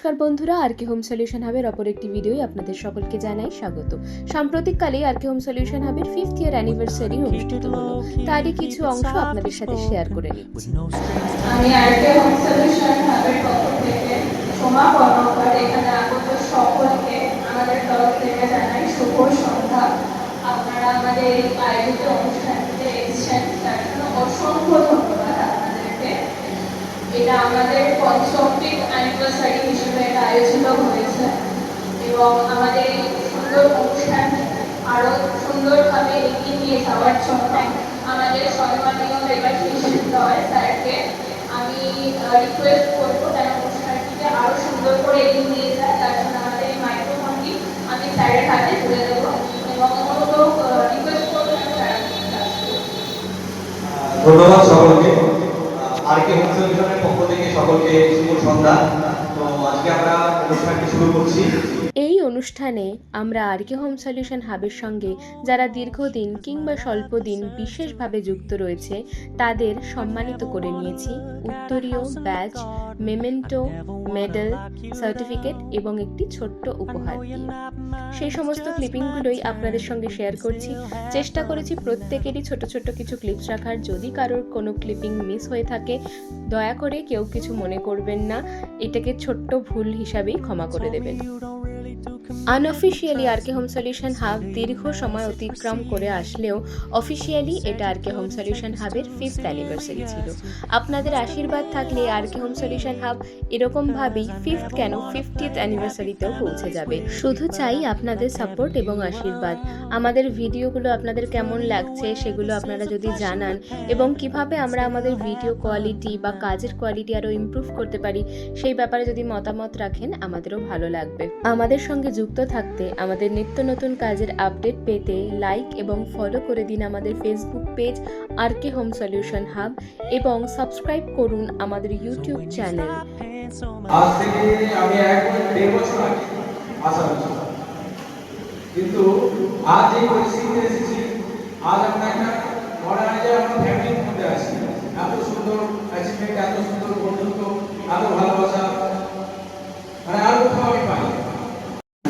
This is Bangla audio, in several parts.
নমস্কার বন্ধুরা, আরকে হোম সলিউশন হাবের অপর একটি ভিডিওয় আপনাদের সকলকে জানাই স্বাগত। সাম্প্রতিককালে আরকে হোম সলিউশন হাবের 5th ইয়ার অ্যানিভার্সারি অনুষ্ঠিত হলো। তারই কিছু অংশ আপনাদের সাথে শেয়ার করে নিচ্ছি। আমি আরকে হোম সলিউশন হাবের পক্ষ থেকে সোমা কর্মকার এখানে আগত সকলকে আমাদের তরফ থেকে জানাই শুভ সন্ধ্যা। আপনারা আমাদের এই আয়োজিত অনুষ্ঠানটিতে এসেছেন, তার জন্য অসংখ্য ধন্যবাদ আপনাদেরকে। এটা আমাদের ৫৫th অ্যানিভার্সারি হিসেবে এটা আয়োজিত হয়েছে এবং আমাদের এই সুন্দর অনুষ্ঠান আরও সুন্দরভাবে এগিয়ে নিয়ে যাওয়ার জন্য আমাদের সম্মানীয় দেবাশিস রয় স্যারকে আমি রিকোয়েস্ট করবো যেন অনুষ্ঠানটিকে আরও সুন্দর করে এগিয়ে নিয়ে যায়। তার জন্য আমাদের এই মাইক্রোফোনটি আমি স্যারের হাতে তুলে দেবো এবং অনুরোধ রিকোয়েস্ট করবো যেন স্যার। ধন্যবাদ সকলকে। আরকে হোম সলিউশনের পক্ষ থেকে সকলকে শুভ সন্ধ্যা। তো আজকে আমরা অনুষ্ঠানটি শুরু করছি। এই অনুষ্ঠানে আমরা আরকে হোম সলিউশন হাবের সঙ্গে যারা দীর্ঘদিন কিংবা স্বল্পদিন বিশেষভাবে যুক্ত রয়েছে তাদের সম্মানিত করে নিয়েছি উত্তরীয় ব্যাচ, মেমেন্টো, মেডেল, সার্টিফিকেট এবং একটি ছোট্ট উপহার দিয়ে। সেই সমস্ত ক্লিপিংগুলোই আপনাদের সঙ্গে শেয়ার করছি। চেষ্টা করেছি প্রত্যেকেরই ছোট ছোট কিছু ক্লিপস রাখার। যদি কারোর কোনো ক্লিপিং মিস হয়ে থাকে দয়া করে কেউ কিছু মনে করবেন না, এটাকে ছোট্ট ভুল হিসাবেই ক্ষমা করে দেবেন। আনঅফিসিয়ালি আরকে হোম সলিউশন হাব দীর্ঘ সময় অতিক্রম করে আসলেও অফিসিয়ালি এটা আরকে হোম সলিউশন হাবের 5th অ্যানিভার্সারি ছিল। আপনাদের আশীর্বাদ থাকলে আরকে হোম সলিউশন হাব এরকমভাবেই 5th কেন 50th অ্যানিভার্সারিতেও পৌঁছে যাবে। শুধু চাই আপনাদের সাপোর্ট এবং আশীর্বাদ। আমাদের ভিডিওগুলো আপনাদের কেমন লাগছে সেগুলো আপনারা যদি জানান এবং কিভাবে আমরা আমাদের ভিডিও কোয়ালিটি বা কাজের কোয়ালিটি আরও ইমপ্রুভ করতে পারি সেই ব্যাপারে যদি মতামত রাখেন আমাদেরও ভালো লাগবে। আমাদের সঙ্গে যুক্ত থাকতে, আমাদের নিত্য নতুন কাজের আপডেট পেতে লাইক এবং ফলো করে দিন আমাদের Facebook page RK home solution hub এবং সাবস্ক্রাইব করুন আমাদের ইউটিউব চ্যানেল। আজ থেকে আমি 1.5 বছর আগে আসা হয়েছিল, কিন্তু আজ এই পরিস্থিতিতে এসেছি। আজ আমরা একটা বড় আয়োজন, আমরা ফ্যামিলির মধ্যে আছি। এত সুন্দর অ্যাচিভমেন্ট, এত সুন্দর বন্ধুত্ব, এত ভালোবাসা মানে আর কোথাও আমি পাই।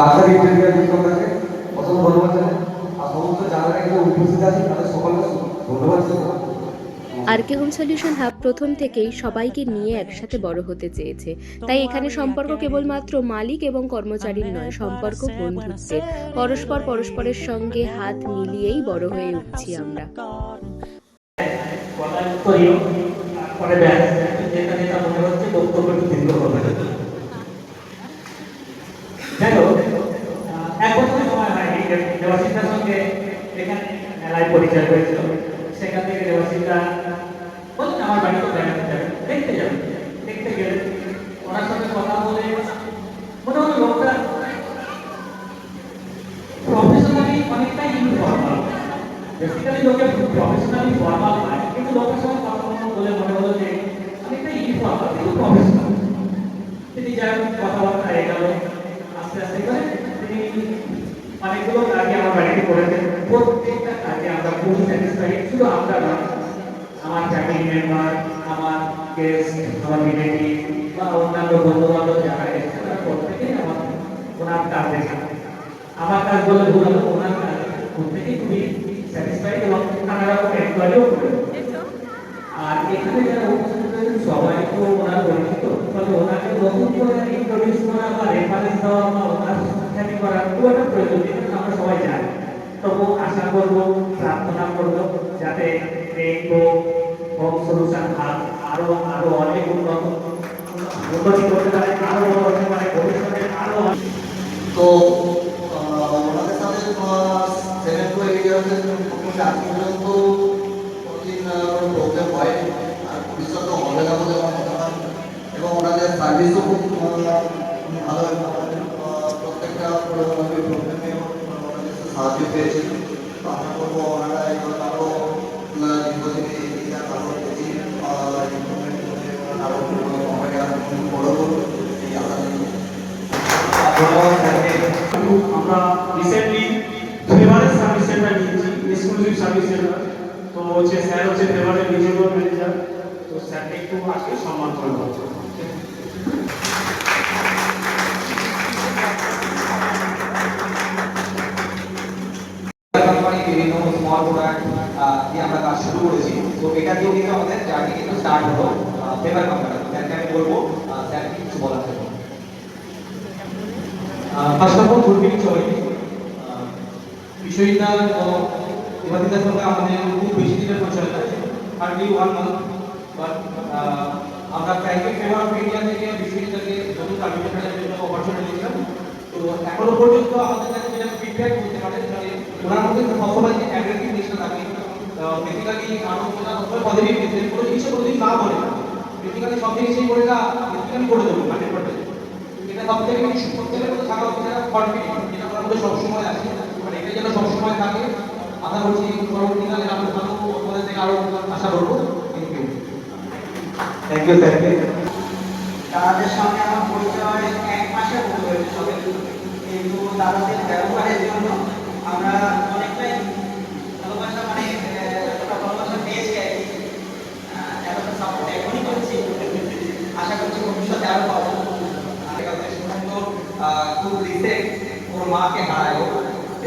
ডাক্তার ইন্টারভিউ দিতে প্রথম ধন্যবাদ জানাই। আর সমস্ত যারা এখানে উপস্থিত আছেন তাদের সকলকে ধন্যবাদ জানাই। আরকে হোম সলিউশন হাব প্রথম থেকেই সবাইকে নিয়ে একসাথে বড় হতে চেয়েছে। তাই এখানে সম্পর্ক কেবলমাত্র মালিক এবং কর্মচারীর নয়, সম্পর্ক বন্ধুত্বের। পরস্পরের সঙ্গে হাত মিলিয়েই বড় হয়ে উঠছি আমরা। দেবাশিসের সঙ্গে এখানে মেলায় পরিচয় হয়েছিল। সেখান থেকে দেবাশিসরা বললেন আমার বাড়িতে বেড়াতে যাবে, দেখতে যাবে। দেখতে গেলে ওনার সঙ্গে কথা বলে মনে হলো লোকটা প্রফেশনালি অনেকটাই ইনফর্মাল। বেসিক্যালি লোকে প্রফেশনালি ফর্মাল হয়, কিন্তু লোকের সঙ্গে কথা বলে মনে হলো যে অনেকটাই ইনফর্মাল কিন্তু প্রফেশনাল। তিনি যাই কথাবার্তা এগোলো, আস্তে আস্তে করে তিনি অনেকগুলো কাজে আমার বাড়িতে করেছেন। প্রত্যেকটা কাজে আমরা খুব স্যাটিসফাইড। শুধু আমরা নয়, আমার ফ্যামিলি মেম্বার, আমার গেস্ট, আমার রিলেটিভ বা অন্যান্য বন্ধু বান্ধব যারা এসেছে তারা প্রত্যেকেই আমার ওনার কাজ দেখেন। আমার কাজ বলে ভুল হলো, ওনার কাজ প্রত্যেকেই খুবই স্যাটিসফাইড এবং নানা রকম এনকোয়ারিও করে। আর এখানে যারা উপস্থিত হয়েছেন সবাই তো ওনার পরিচিত, তবে ওনাকে নতুন করে ইন্ট্রোডিউস করা বা রেফারেন্স দেওয়া বা ওনার খ্যাতি করা খুব একটা প্রয়োজন নেই, আমরা সবাই জানি। তবু আশা করবো, প্রার্থনা করবো যাতে রেইনবো হোম সলিউশন হাব আরো অনেক উন্নতি করতে পারে, আরো বড় হতে পারে ভবিষ্যতে আরো। তো ওনাদের সাথে 7 to 8 ইয়ার্সের মোটামুটি আজকে পর্যন্ত প্রতিদিন প্রবলেম হয় আর ভবিষ্যতে হবে না বলে আমার মনে হয়। এবং ওনাদের সার্ভিসও খুব ভালো। প্রত্যেকটা প্রবলেমে ওনাদের সাহায্য পেয়েছি। তো আশা করবো ওনারা এগুলো আরও দীর্ঘদিনে এগিয়ে যান, আরও বেশি ইম্প্রুভমেন্ট করে আরও কোম্পানি আরও বড় করুন এই আশা নিয়ে। আমরা রিসেন্টলি ফেভারেট সার্ভিস সেন্টার নিয়েছি, এক্সক্লুসিভ সার্ভিস সেন্টার। তো হচ্ছে স্যার হচ্ছে ফেভারেট রিজিওনাল ম্যানেজার। তো স্যারকে একটু আজকে সম্মান করে যেরকম স্মল প্রোডাক্ট দিয়ে আমরা কাজ শুরু করেছি। তো এটা দিয়েও কিন্তু আমাদের জার্নি কিন্তু স্টার্ট হলো ফেভার কোম্পানি। স্যারকে আমি বলবো স্যার কিছু বলার জন্য। First of all good evening সবাইকে। বিষয়টা এবাদিতার সঙ্গে আমাদের খুব বেশি দিনের পরিচয় আছে, হার্ডলি 1 মান্থ। বাট আমরা প্রাইভেট ফেভার অফ ইন্ডিয়া থেকে বিশ্ববিদ্যালয়ে নতুন কার্যক্রমের জন্য অপরচুনিটি দিয়েছিলাম। তো এখনো পর্যন্ত আমাদের কাছে যেটা ফিডব্যাক বলতে পারেন যে ওনার মধ্যে সবসময় যে অ্যাগ্রেসিভ জিনিসটা থাকে, বেসিক্যালি কারণ ওরা সবসময় পজিটিভ দিচ্ছে, কোনো জিনিসে কোনোদিন না বলে না। বেসিক্যালি সব জিনিসই করে না, বেসিক্যালি করে দেবো 100%। এটা সবথেকে বেশি প্রত্যেকের মধ্যে থাকা উচিত কনফিডেন্স, যেটা আমার মধ্যে সবসময় আছে, মানে এটা যেন সবসময় থাকে। আশা করছি পরবর্তীকালে আমরা ভালো তোমাদের থেকে আরো আশা করবো। Thank you thank you. তাদের সঙ্গে আমার পরিচয় 1 মাসের মতো হয়েছে সবে, কিন্তু তাদের ব্যবহারের জন্য আমরা অনেকটাই ভালোবাসা, মানে একটা ভালোবাসা পেয়েছি আর কি। এতটা সাপোর্ট এখনই করছি, আশা করছি ভবিষ্যতে আরো পাবো। খুব রিসেন্ট ওর মাকে হারায়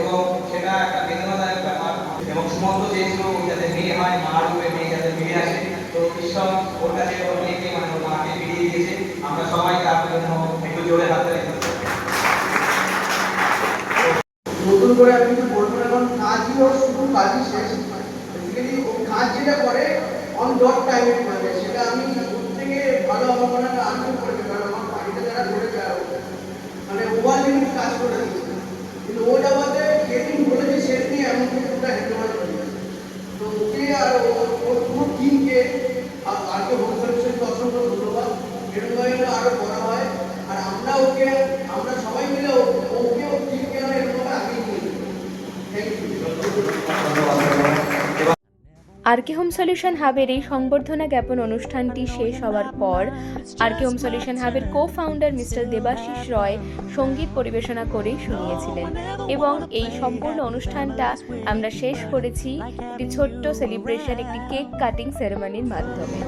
এবং সেটা একটা বেদনাদায়ক ব্যাপার। এবং সুমন্ত চেয়েছিল যাতে মেয়ে হয়, মার রূপে মেয়ে যাতে ফিরে আসে। তো ঈশ্বর ওর কাছে ওর মেয়েকে, মানে ওর মাকে ফিরিয়ে দিয়েছে। আমরা সবাই তার জন্য একটু জোরে হাত তালি দিই। নতুন করে আমি কিছু বলবো না, কারণ কাজই ওর শুধু কাজই শেষ। বেসিক্যালি ও কাজ যেটা করে অন ডট টাইমে করে, সেটা আমি থেকে ভালো আমার মনে হয় আনন্দ করেছে, কারণ আমার বাড়িতে যারা করেছে আর মানে ওভার লিমিট কাজ করে দিচ্ছে। কিন্তু ও যাওয়াতে যেদিন বলেছে সেদিনই এমন কিছু ওটা হ্যান্ডওভার করে দিয়েছে। তো ওকে আর ওর পুরো টিমকে আজকে হোম সলিউশনকে অসংখ্য ধন্যবাদ। এরকমভাবে আরো করা হয়, আর আমরা সবাই মিলে ওকে ও টিমকে আমরা এরকমভাবে আগিয়ে নিয়ে যাবো। Thank you. RK home solution হাবের এই সংবর্ধনা জ্ঞাপন অনুষ্ঠানটি শেষ হওয়ার পর আরকে হোম সলিউশন হাবের কো-ফাউন্ডার মিস্টার দেবাশিস রয় সঙ্গীত পরিবেশনা করেই শুনিয়েছিলেন এবং এই সম্পূর্ণ অনুষ্ঠানটা আমরা শেষ করেছি একটি ছোট্ট সেলিব্রেশন, একটি কেক কাটিং সেরেমনির মাধ্যমে।